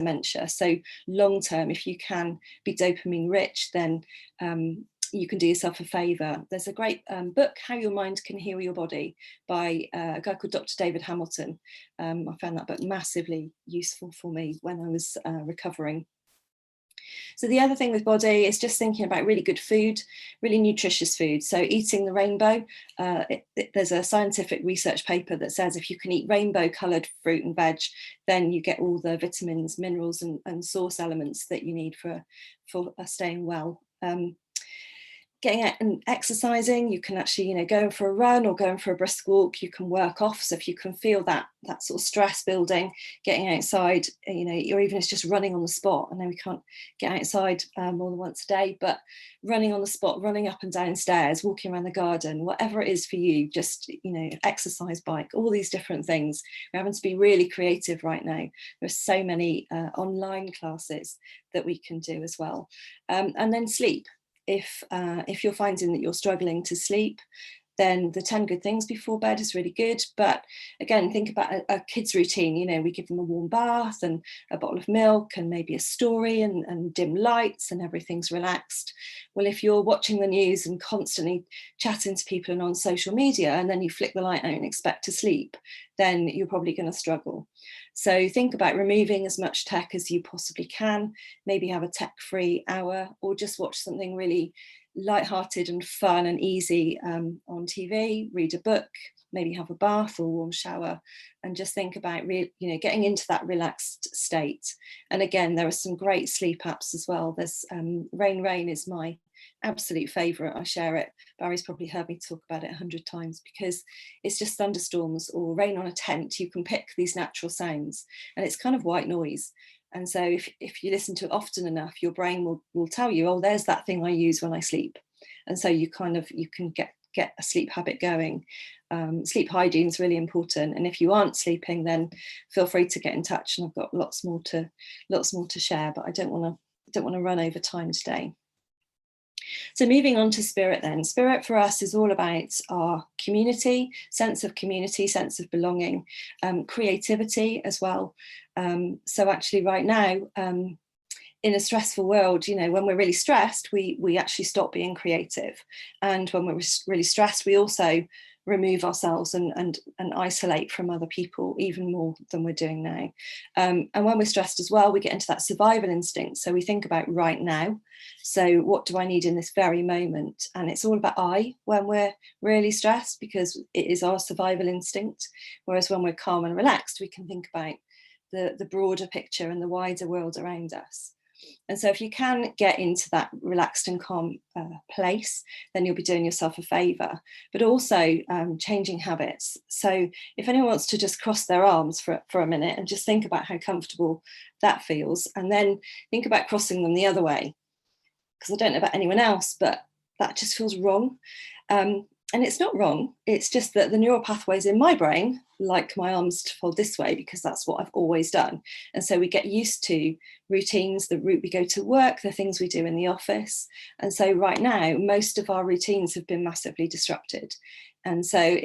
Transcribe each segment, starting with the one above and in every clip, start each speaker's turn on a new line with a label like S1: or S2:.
S1: dementia. So long term, if you can be dopamine rich, then you can do yourself a favour. There's a great book, How Your Mind Can Heal Your Body, by a guy called Dr. David Hamilton. I found that book massively useful for me when I was recovering. So the other thing with body is just thinking about really good food, really nutritious food. So eating the rainbow, there's a scientific research paper that says if you can eat rainbow coloured fruit and veg, then you get all the vitamins, minerals and source elements that you need for staying well. Getting out and exercising, you can actually, going for a run or going for a brisk walk, you can work off. So if you can feel that sort of stress building, getting outside, or even it's just running on the spot. I know we can't get outside more than once a day, but running on the spot, running up and down stairs, walking around the garden, whatever it is for you, just, exercise bike, all these different things. We're having to be really creative right now. There's so many online classes that we can do as well. And then sleep. If you're finding that you're struggling to sleep, then the 10 good things before bed is really good. But again, think about a kid's routine. We give them a warm bath and a bottle of milk and maybe a story and dim lights and everything's relaxed. Well, if you're watching the news and constantly chatting to people and on social media, and then you flick the light out and expect to sleep, then you're probably going to struggle. So think about removing as much tech as you possibly can, maybe have a tech-free hour or just watch something really lighthearted and fun and easy on TV, read a book, maybe have a bath or warm shower, and just think about getting into that relaxed state. And again, there are some great sleep apps as well. There's Rain is my absolute favourite. I share it. Barry's probably heard me talk about it 100 times because it's just thunderstorms or rain on a tent. You can pick these natural sounds and it's kind of white noise. And so if you listen to it often enough, your brain will tell you, oh, there's that thing I use when I sleep. And so you can get a sleep habit going. Sleep hygiene is really important. And if you aren't sleeping, then feel free to get in touch. And I've got lots more to share, but I don't want to run over time today. So moving on to spirit then. Spirit for us is all about our community, sense of belonging, creativity as well. So actually right now, in a stressful world, when we're really stressed, we actually stop being creative. And when we're really stressed, we also remove ourselves and isolate from other people even more than we're doing now. And when we're stressed as well, we get into that survival instinct. So we think about right now. So what do I need in this very moment? And it's all about I when we're really stressed, because it is our survival instinct. Whereas when we're calm and relaxed, we can think about the broader picture and the wider world around us. And so if you can get into that relaxed and calm place, then you'll be doing yourself a favour, but also changing habits. So if anyone wants to just cross their arms for a minute and just think about how comfortable that feels, and then think about crossing them the other way, because I don't know about anyone else, but that just feels wrong. And it's not wrong, it's just that the neural pathways in my brain like my arms to fold this way because that's what I've always done. And so we get used to routines, the route we go to work, the things we do in the office. And so right now, most of our routines have been massively disrupted. And so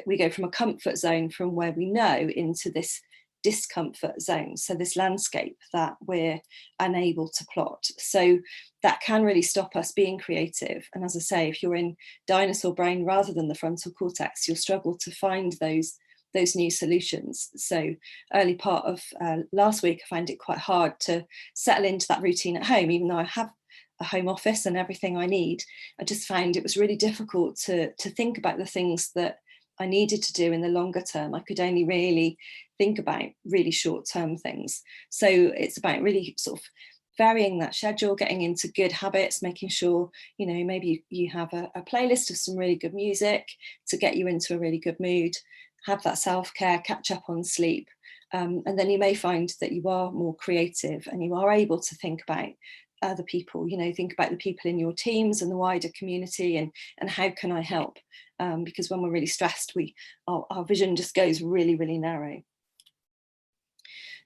S1: we go from a comfort zone from where we know into this discomfort zone, so this landscape that we're unable to plot. So that can really stop us being creative. And as I say, if you're in dinosaur brain rather than the frontal cortex, you'll struggle to find those new solutions. So early part of last week, I found it quite hard to settle into that routine at home, even though I have a home office and everything I need. I just found it was really difficult to think about the things that I needed to do in the longer term. I could only really think about really short-term things. So it's about really sort of varying that schedule, getting into good habits, making sure, maybe you have a playlist of some really good music to get you into a really good mood, have that self-care, catch up on sleep. And then you may find that you are more creative and you are able to think about other people, think about the people in your teams and the wider community and how can I help? Because when we're really stressed, our vision just goes really, really narrow.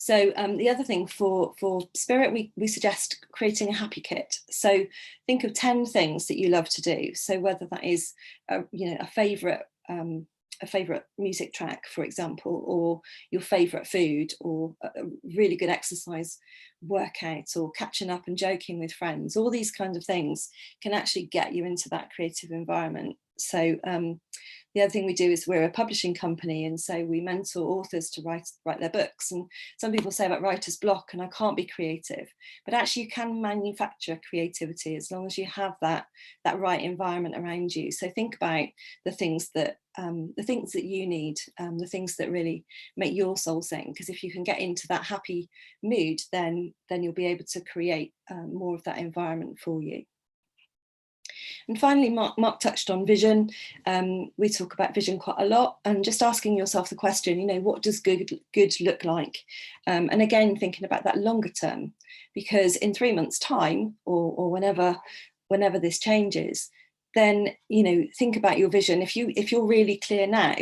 S1: So the other thing for spirit, we suggest creating a happy kit. So think of 10 things that you love to do. So whether that is a favourite a favourite music track, for example, or your favourite food, or a really good exercise workout, or catching up and joking with friends. All these kinds of things can actually get you into that creative environment. So the other thing we do is we're a publishing company, and so we mentor authors to write their books. And some people say about writer's block, and I can't be creative, but actually you can manufacture creativity as long as you have that right environment around you. So think about the things that you need, the things that really make your soul sing. Because if you can get into that happy mood, then you'll be able to create more of that environment for you. And finally, Mark touched on vision. We talk about vision quite a lot, and just asking yourself the question, what does good look like? And again, thinking about that longer term, because in 3 months' time, or whenever this changes, then think about your vision. If you're really clear now,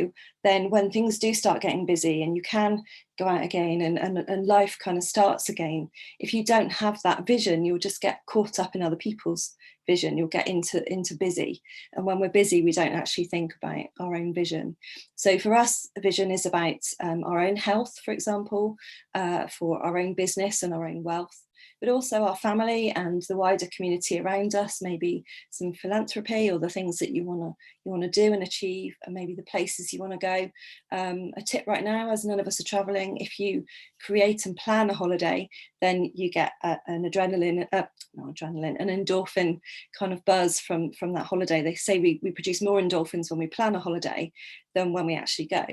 S1: then when things do start getting busy and you can go out again and life kind of starts again, if you don't have that vision, you'll just get caught up in other people's vision. You'll get into busy, and when we're busy, we don't actually think about our own vision. So for us, vision is about our own health, for example, for our own business and our own wealth, but also our family and the wider community around us, maybe some philanthropy, or the things that you want to do and achieve, and maybe the places you want to go. A tip right now, as none of us are traveling, if you create and plan a holiday, then you get an endorphin kind of buzz from that holiday. They say we produce more endorphins when we plan a holiday than when we actually go.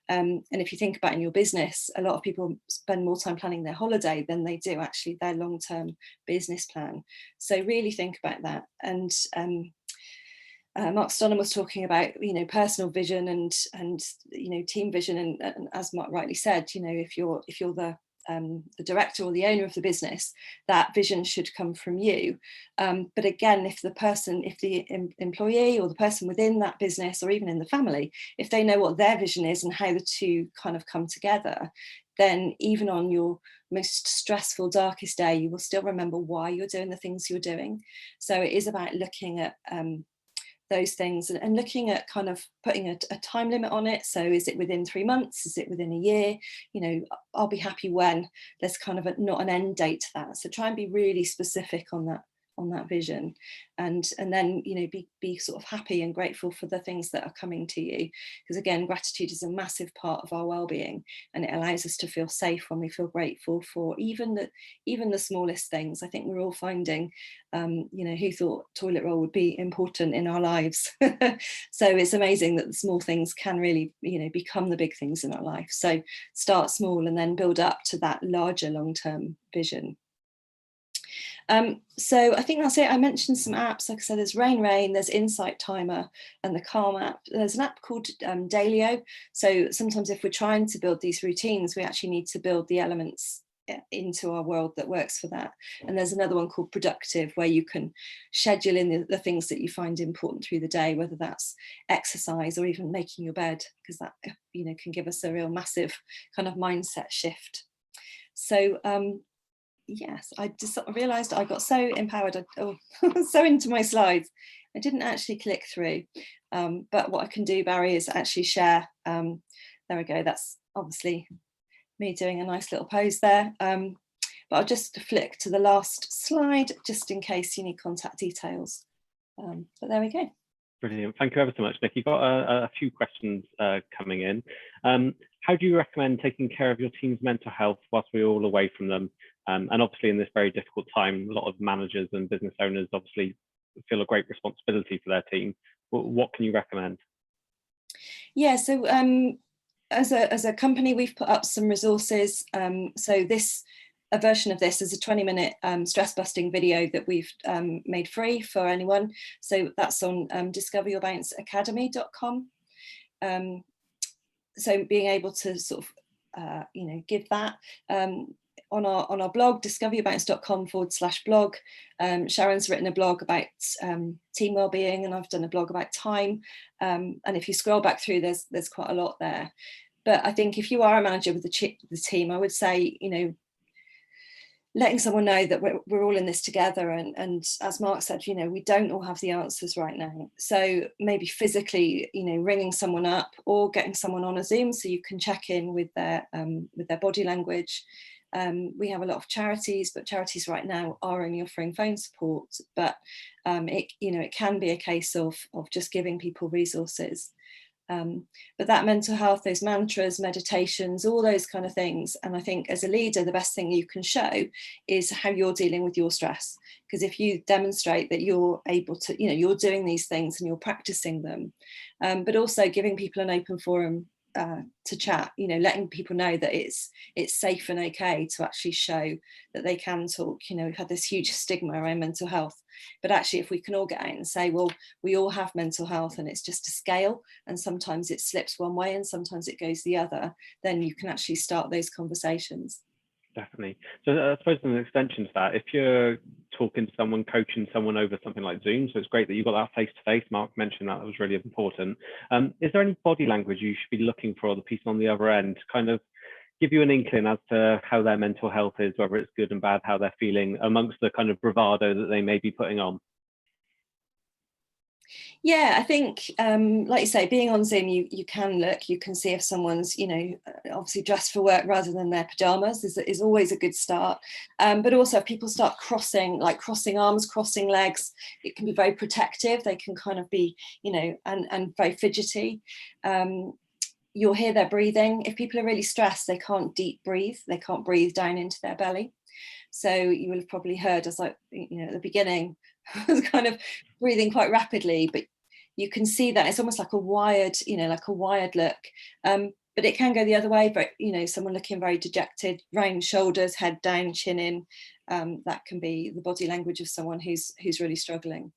S1: And if you think about in your business, a lot of people spend more time planning their holiday than they do actually their long-term business plan. So really think about that. And Mark Stonham was talking about personal vision and team vision, and as Mark rightly said, if you're the director or the owner of the business, that vision should come from you. But again, if the employee or the person within that business, or even in the family, if they know what their vision is and how the two kind of come together, then even on your most stressful, darkest day, you will still remember why you're doing the things you're doing. So it is about looking at those things and looking at kind of putting a time limit on it. So is it within 3 months? Is it within a year? I'll be happy when there's kind of not an end date to that. So try and be really specific on that vision, and then be sort of happy and grateful for the things that are coming to you, because again, gratitude is a massive part of our well-being, and it allows us to feel safe when we feel grateful for even the smallest things. I think we're all finding who thought toilet roll would be important in our lives? So it's amazing that the small things can really become the big things in our life. So start small and then build up to that larger long-term vision. So I think that's it. I mentioned some apps. Like I said, there's Rain, there's Insight Timer, and the Calm app. There's an app called Dailyo. So sometimes if we're trying to build these routines, we actually need to build the elements into our world that works for that. And there's another one called Productive, where you can schedule in the things that you find important through the day, whether that's exercise or even making your bed, because that can give us a real massive kind of mindset shift. So yes, I just realised I got so empowered. So into my slides, I didn't actually click through. But what I can do, Barry, is actually share. There we go. That's obviously me doing a nice little pose there. But I'll just flick to the last slide, just in case you need contact details. But there we go.
S2: Brilliant. Thank you ever so much, Nick. You've got a few questions coming in. How do you recommend taking care of your team's mental health whilst we're all away from them? And obviously in this very difficult time, a lot of managers and business owners obviously feel a great responsibility for their team. What can you recommend? Yeah, so as a company, we've put up some resources. So a version of this is a 20-minute stress busting video that we've made free for anyone. So that's on discoveryourbounceacademy.com. So being able to sort of give that on our blog, discoveryourbounce.com/blog. Sharon's written a blog about team wellbeing, and I've done a blog about time. And if you scroll back through, there's quite a lot there. But I think if you are a manager with the team, I would say,
S1: letting someone know that we're all in this together, and as Mark said, you know, we don't all have the answers right now. So maybe physically, you know, ringing someone up or getting someone on a Zoom so you can check in with their body language. We have a lot of charities, but charities right now are only offering phone support. But it can be a case of just giving people resources. But that mental health, those mantras, meditations, all those kind of things. And I think as a leader, the best thing you can show is how you're dealing with your stress. Because if you demonstrate that you're able to, you know, you're doing these things and you're practicing them, but also giving people an open forum to chat, you know, letting people know that it's safe and okay to actually show that they can talk. You know, we've had this huge stigma around mental health, but actually if we can all get out and say, well, we all have mental health and it's just a scale, and sometimes it slips one way and sometimes it goes the other, then you can actually start those conversations.
S2: Definitely. So I suppose an extension to that, if you're talking to someone, coaching someone over something like Zoom, so it's great that you got that face-to-face. Mark mentioned that was really important. Is there any body language you should be looking for the person on the other end to kind of give you an inkling as to how their mental health is, whether it's good and bad, how they're feeling amongst the kind of bravado that they may be putting on?
S1: Yeah, I think, like you say, being on Zoom, you can look, you can see if someone's, you know, obviously dressed for work rather than their pajamas is always a good start. But also if people start crossing arms, crossing legs, it can be very protective. They can kind of be, you know, and very fidgety. You'll hear their breathing. If people are really stressed, they can't deep breathe. They can't breathe down into their belly. So you will have probably heard, as I, you know, at the beginning, I was kind of breathing quite rapidly, but you can see that it's almost like a wired, you know, like a wired look. But it can go the other way, but, you know, someone looking very dejected, round shoulders, head down, chin in. That can be the body language of someone who's really struggling.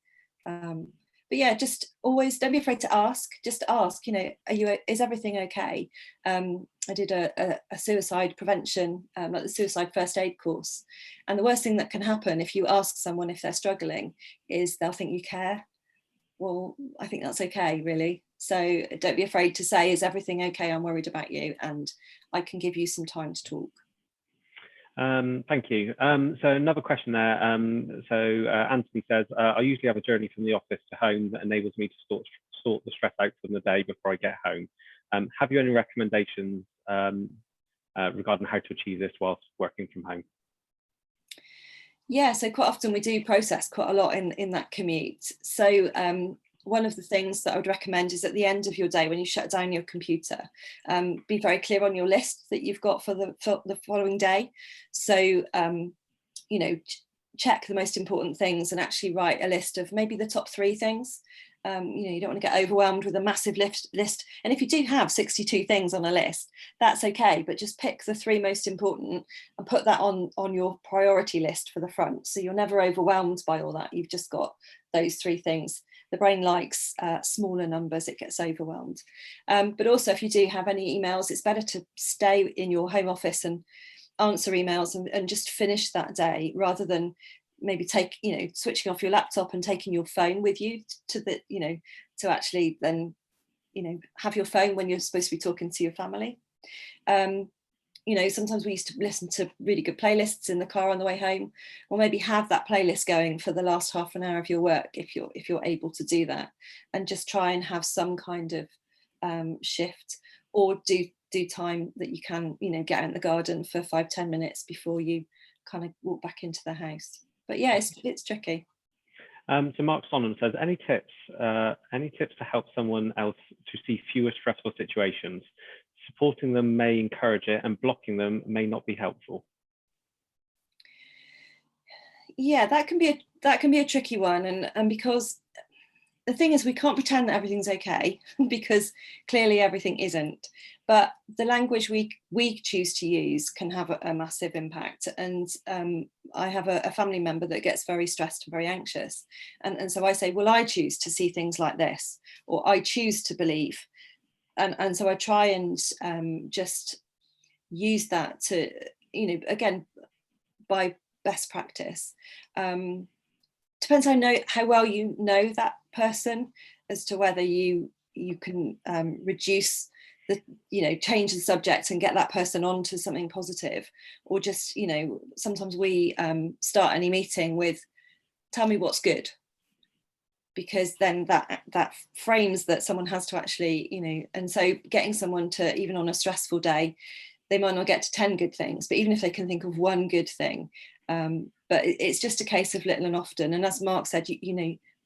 S1: But yeah, just always don't be afraid to ask. Just ask, you know, is everything okay? I did a suicide prevention, like the suicide first aid course. And the worst thing that can happen if you ask someone if they're struggling is they'll think you care. Well, I think that's okay, really. So don't be afraid to say, is everything okay? I'm worried about you, and I can give you some time to talk.
S2: Thank you. So another question there. Anthony says, I usually have a journey from the office to home that enables me to sort the stress out from the day before I get home. Have you any recommendations regarding how to achieve this whilst working from home?
S1: Yeah, so quite often we do process quite a lot in that commute. So one of the things that I would recommend is at the end of your day, when you shut down your computer, be very clear on your list that you've got for the following day. So, you know, check the most important things and actually write a list of maybe the top 3 things. You know, you don't want to get overwhelmed with a massive list. And if you do have 62 things on a list, that's okay, but just pick the 3 most important and put that on your priority list for the front. So you're never overwhelmed by all that. You've just got those 3 things. The brain likes smaller numbers, it gets overwhelmed. But also if you do have any emails, it's better to stay in your home office and answer emails and just finish that day, rather than maybe switching off your laptop and taking your phone with you to actually then, have your phone when you're supposed to be talking to your family. Sometimes we used to listen to really good playlists in the car on the way home, or maybe have that playlist going for the last half an hour of your work if you're able to do that, and just try and have some kind of shift, or do time that you can, get out in the garden for 5-10 minutes before you kind of walk back into the house. But yeah, it's tricky.
S2: So Mark Sonham says, any tips to help someone else to see fewer stressful situations? Supporting them may encourage it, and blocking them may not be helpful.
S1: Yeah, that can be a tricky one, and because the thing is, we can't pretend that everything's okay because clearly everything isn't. But the language we choose to use can have a massive impact. And I have a family member that gets very stressed and very anxious. And so I say, well, I choose to see things like this, or I choose to believe. And so I try and just use that to, again, by best practice. Depends how well you know that person as to whether you can reduce change the subject and get that person on to something positive. Or just, sometimes we start any meeting with, tell me what's good, because then that frames that someone has to actually, and so getting someone to, even on a stressful day, they might not get to 10 good things, but even if they can think of one good thing, but it's just a case of little and often. And as Mark said,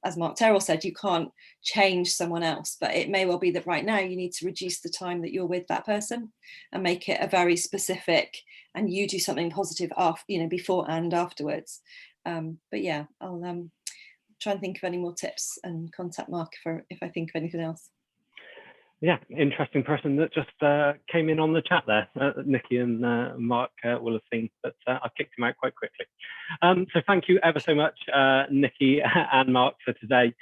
S1: as Mark Terrell said, you can't change someone else, but it may well be that right now you need to reduce the time that you're with that person and make it a very specific, and you do something positive after, before and afterwards. But yeah, I'll try and think of any more tips and contact Mark if I think of anything else.
S2: Yeah, interesting person that just came in on the chat there. Nikki and Mark will have seen, but I kicked him out quite quickly. So thank you ever so much, Nikki and Mark, for today.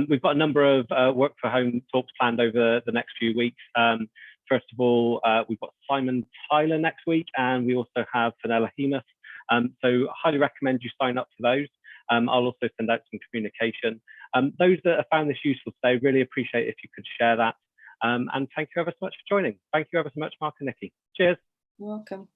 S2: We've got a number of work for home talks planned over the next few weeks. First of all, we've got Simon Tyler next week, and we also have Fenella Hemus. So highly recommend you sign up for those. I'll also send out some communication. Those that have found this useful today, really appreciate if you could share that. And thank you ever so much for joining. Thank you ever so much, Mark and Nikki. Cheers.
S1: You're welcome.